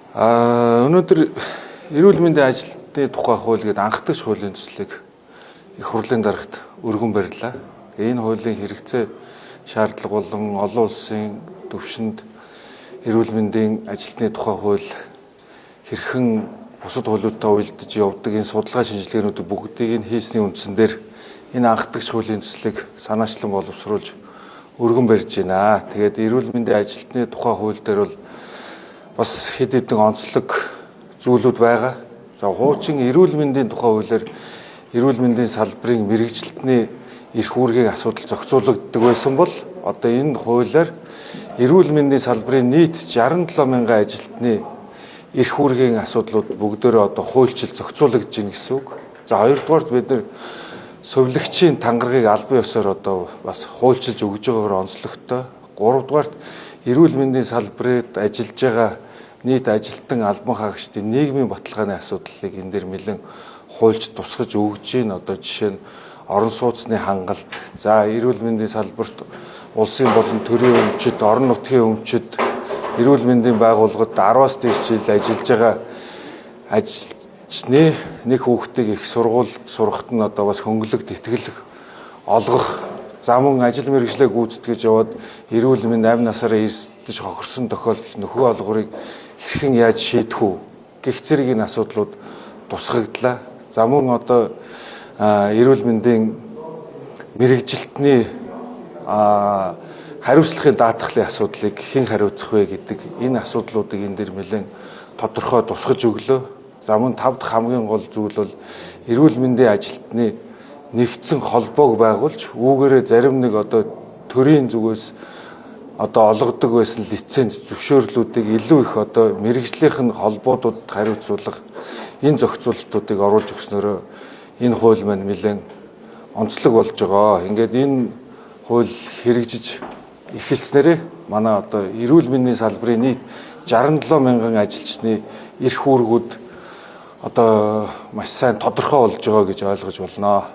Өнөөдөр эрүүл мэндийн ажилтны тухай хууль гэдэг анхдагч хуулийн төслийг их хурлын дарагт өргөн барьлаа. Энэ хуулийн хэрэгцээ шаардлага болон олон улсын түвшинд эрүүл мэндийн ажилтны тухай хууль хэрхэн бусад хуулиудтай уялдаж явдаг энэ судалгаа шинжилгээнүүдийг бүгдийг нь хийсний үндсэн дээр энэ анхдагч хуулийн төслийг санаачлан боловсруулж өргөн барьж байна. Тэгээд эрүүл мэндийн ажилтны тухай хууль дээр бол бас хэд хэдэн онцлог зүйлүүд байгаа. За хуучин эрүүл мэндийн тухай хуулиар эрүүл мэндийн салбарын мэрэгжилтний эрх үүргийн асуудал зохицуулагддаг байсан бол одоо энэ хуулиар эрүүл мэндийн салбарын нийт 67 мянган ажилтны эрх үүргийн асуудлууд бүгдөө одоо хуульчил зохицуулагдж байна гэсэн үг. За хоёрдугаарт бид нэр сувилагчийн тангаргийг албан ёсоор одоо бас хуульчилж өгж байгаагаар онцлогтой. Гуравдугаарт эрүүл мэндийн салбарт ажиллаж байгаа нийт ажилтан албан хаагчдын нийгмийн баталгааны асуудлыг энэ дэр нэлээд хуульч тусгаж өгж гин. Одоо жишээ нь орон сууцны хангалт, за эрүүл мэндийн салбарт улсын болон төрийн өмчөд, орон нутгийн өмчөд, эрүүл мэндийн байгууллагад 10-аас дээш жил ажиллаж байгаа ажилчны нэг хүүхдийг их сургуульд сурахт нь одоо бас хөнгөлөг тэтгэлэг олгох, за мөн ажил мэргэжлээ гүйцэтгэж яваад эрүүл мэнд амь насаараа эрсдэж хохирсон тохиолдолд нөхөө олгорыг хэрхэн яаж шийдэх үү гэх зэрэг энэ асуудлууд тусгагдлаа. За мөн одоо эрүүл мэндийн мэрэгжилтний хариуцлагын даатгалын асуудлыг хэн хариуцах вэ гэдэг энэ асуудлуудыг энэ дэр нэлээд тодорхой тусгаж өглөө. За мөн тавд хамгийн гол зүйл бол эрүүл мэндийн ажилтны нэгдсэн холбоог байгуулж үүгээрээ зарим нэг одоо төрийн зүгээс одоо олгодог байсан лиценз зөвшөөрлүүдийг илүү их одоо мэрэгжлийнх нь холбоодууд хариуцуулах энэ зохицуулалтуудыг оруулж өгснөөрөө энэ хууль маань нэлээд онцлог болж байгаа. Ингээд энэ хууль хэрэгжиж эхэлснээрээ манай одоо эрүүл мэндийн салбарын нийт 67 мянган ажилчны эрх үүргүүд одоо маш сайн тодорхой болж байгаа гэж ойлгож байна.